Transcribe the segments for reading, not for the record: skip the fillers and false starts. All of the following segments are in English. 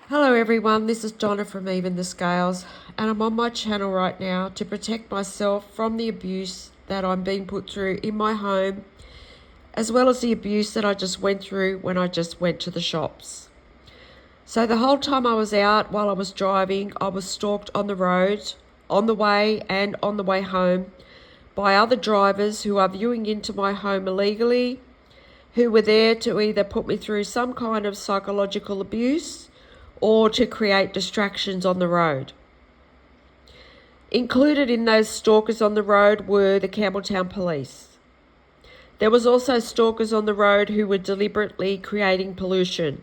Hello everyone, this is Donna from Even the Scales, and I'm on my channel right now to protect myself from the abuse that I'm being put through in my home, as well as the abuse that I just went through when I just went to the shops. So the whole time I was out while I was driving, I was stalked on the road, on the way and on the way home, by other drivers who are viewing into my home illegally, who were there to either put me through some kind of psychological abuse or to create distractions on the road. Included in those stalkers on the road were the Campbelltown police. There was also stalkers on the road who were deliberately creating pollution,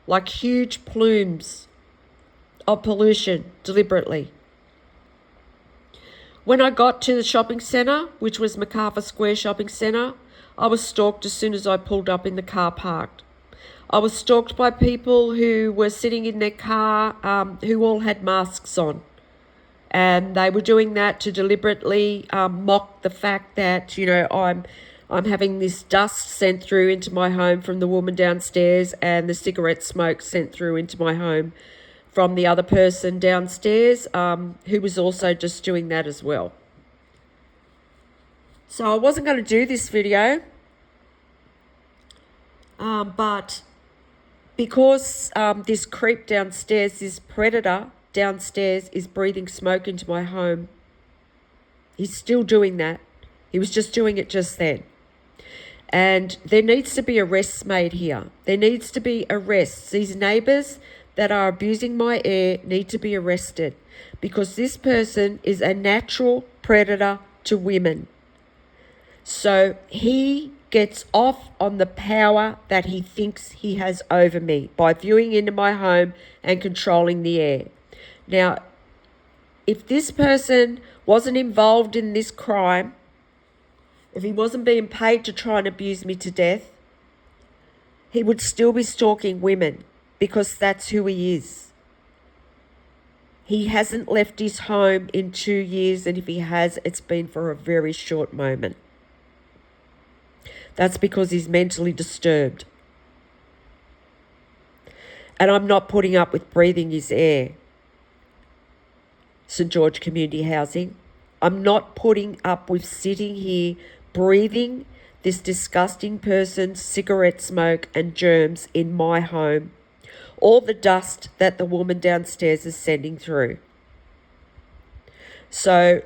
like huge plumes of pollution deliberately. When I got to the shopping centre, which was MacArthur Square Shopping Centre, I was stalked as soon as I pulled up in the car parked. I was stalked by people who were sitting in their car who all had masks on. And they were doing that to deliberately mock the fact that, I'm having this dust sent through into my home from the woman downstairs and the cigarette smoke sent through into my home from the other person downstairs who was also just doing that as well. So I wasn't going to do this video, but because this creep downstairs, this predator downstairs is breathing smoke into my home, he's still doing that. He was just doing it just then. And there needs to be arrests made here. There needs to be arrests. These neighbours that are abusing my air need to be arrested because this person is a natural predator to women. So he gets off on the power that he thinks he has over me by viewing into my home and controlling the air. Now, if this person wasn't involved in this crime, if he wasn't being paid to try and abuse me to death, he would still be stalking women because that's who he is. He hasn't left his home in 2 years, and if he has, it's been for a very short moment. That's because he's mentally disturbed. And I'm not putting up with breathing his air. St. George Community Housing. I'm not putting up with sitting here breathing this disgusting person's cigarette smoke and germs in my home. All the dust that the woman downstairs is sending through. So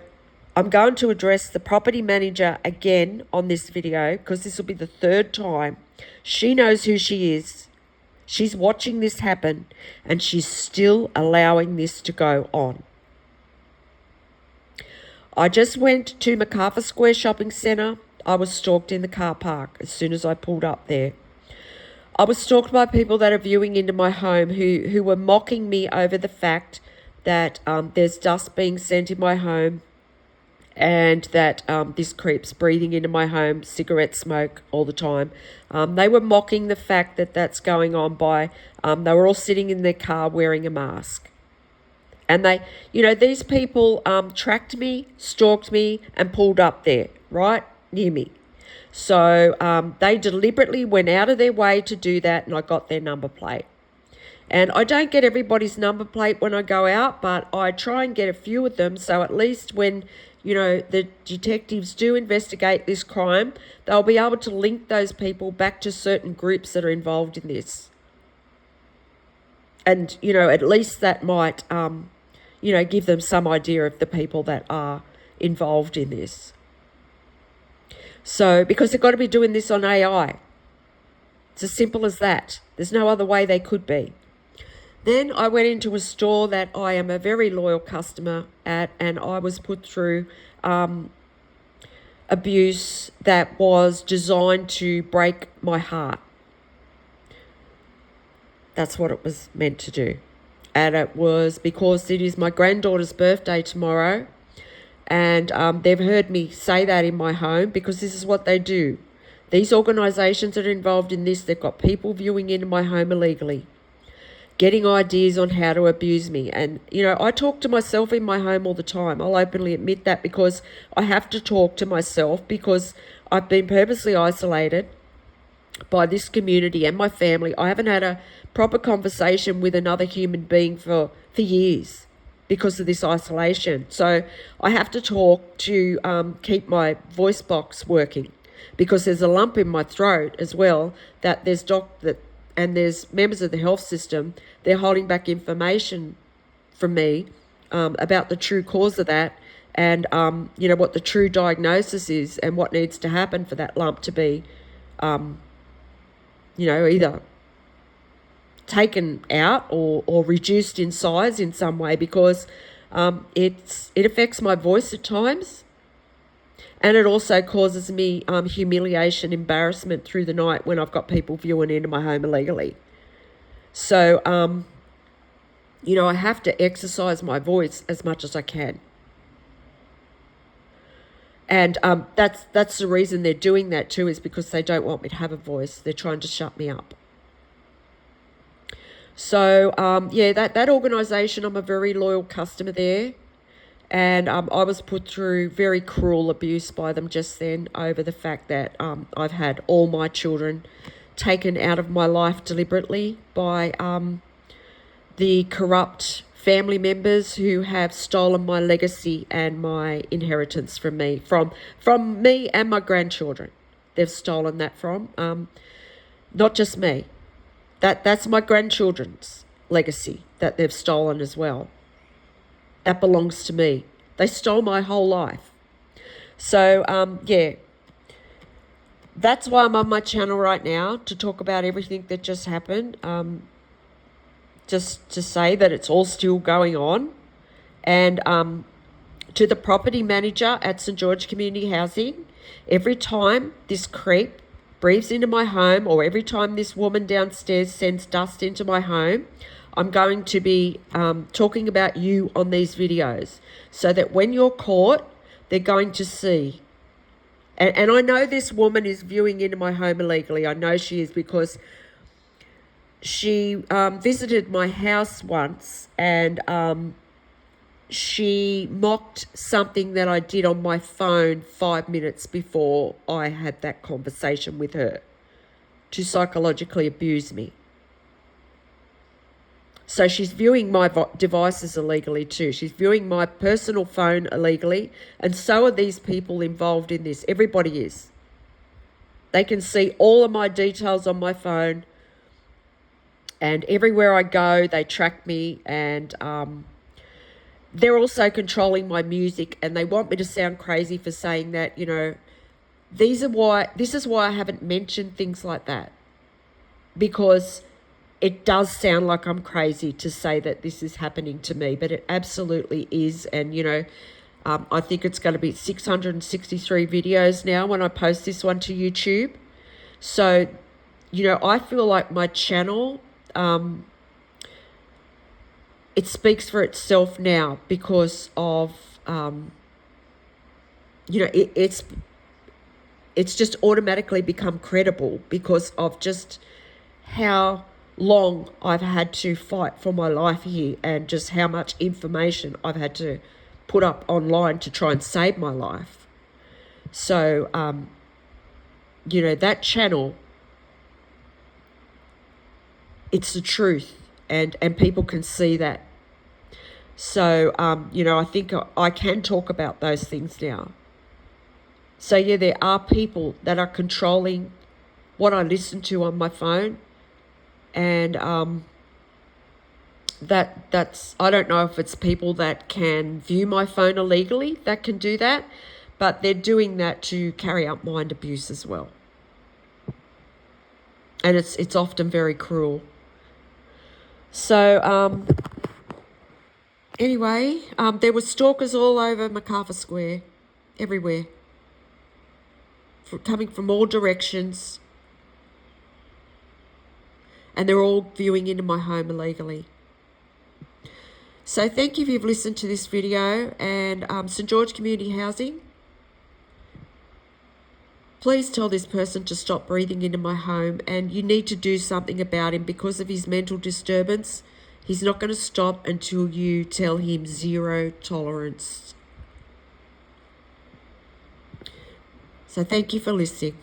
I'm going to address the property manager again on this video because this will be the third time. She knows who she is. She's watching this happen and she's still allowing this to go on. I just went to MacArthur Square Shopping Centre. I was stalked in the car park as soon as I pulled up there. I was stalked by people that are viewing into my home who were mocking me over the fact that there's dust being sent in my home and that this creep's breathing into my home, cigarette smoke all the time. They were mocking the fact that that's going on by, they were all sitting in their car wearing a mask. And these people tracked me, stalked me, and pulled up there, right near me. So they deliberately went out of their way to do that, and I got their number plate. And I don't get everybody's number plate when I go out, but I try and get a few of them, so at least when the detectives do investigate this crime, they'll be able to link those people back to certain groups that are involved in this. And, at least that might, give them some idea of the people that are involved in this. So, because they've got to be doing this on AI. It's as simple as that. There's no other way they could be. Then I went into a store that I am a very loyal customer at, and I was put through abuse that was designed to break my heart. That's what it was meant to do. And it was because it is my granddaughter's birthday tomorrow, and they've heard me say that in my home because this is what they do. These organisations that are involved in this, they've got people viewing into my home illegally, getting ideas on how to abuse me. And, I talk to myself in my home all the time. I'll openly admit that because I have to talk to myself because I've been purposely isolated by this community and my family. I haven't had a proper conversation with another human being for years because of this isolation. So I have to talk to keep my voice box working, because there's a lump in my throat as well that and there's members of the health system, they're holding back information from me about the true cause of that, and you know, what the true diagnosis is and what needs to happen for that lump to be you know, either taken out or reduced in size in some way, because it affects my voice at times, and it also causes me humiliation, embarrassment through the night when I've got people viewing into my home illegally. So you know, I have to exercise my voice as much as I can. And that's the reason they're doing that too, is because they don't want me to have a voice. They're trying to shut me up. So, yeah, that organisation, I'm a very loyal customer there. And I was put through very cruel abuse by them just then over the fact that I've had all my children taken out of my life deliberately by the corrupt family members who have stolen my legacy and my inheritance from me, from me and my grandchildren. They've stolen that from, not just me. That's my grandchildren's legacy that they've stolen as well. That belongs to me. They stole my whole life. So, yeah, that's why I'm on my channel right now, to talk about everything that just happened. Just to say that it's all still going on. And to the property manager at St. George Community Housing, every time this creep breathes into my home, or every time this woman downstairs sends dust into my home, I'm going to be talking about you on these videos, so that when you're caught, they're going to see. And I know this woman is viewing into my home illegally. I know she is, because she visited my house once, and she mocked something that I did on my phone 5 minutes before I had that conversation with her, to psychologically abuse me. So she's viewing my devices illegally too. She's viewing my personal phone illegally, and so are these people involved in this. Everybody is. They can see all of my details on my phone, and everywhere I go, they track me, and they're also controlling my music, and they want me to sound crazy for saying that, you know, this is why I haven't mentioned things like that, because it does sound like I'm crazy to say that this is happening to me, but it absolutely is. And, you know, I think it's going to be 663 videos now when I post this one to YouTube. So, you know, I feel like my channel, it speaks for itself now, because of, you know, it's just automatically become credible because of just how long I've had to fight for my life here, and just how much information I've had to put up online to try and save my life. So, you know, that channel, it's the truth, and people can see that. So, you know, I think I can talk about those things now. So, yeah, there are people that are controlling what I listen to on my phone. And that's, I don't know if it's people that can view my phone illegally that can do that, but they're doing that to carry out mind abuse as well. And it's often very cruel. So, anyway, there were stalkers all over MacArthur Square, everywhere, coming from all directions. And they're all viewing into my home illegally. So thank you if you've listened to this video. And St. George Community Housing, please tell this person to stop breathing into my home, and you need to do something about him because of his mental disturbance. He's not going to stop until you tell him zero tolerance. So thank you for listening.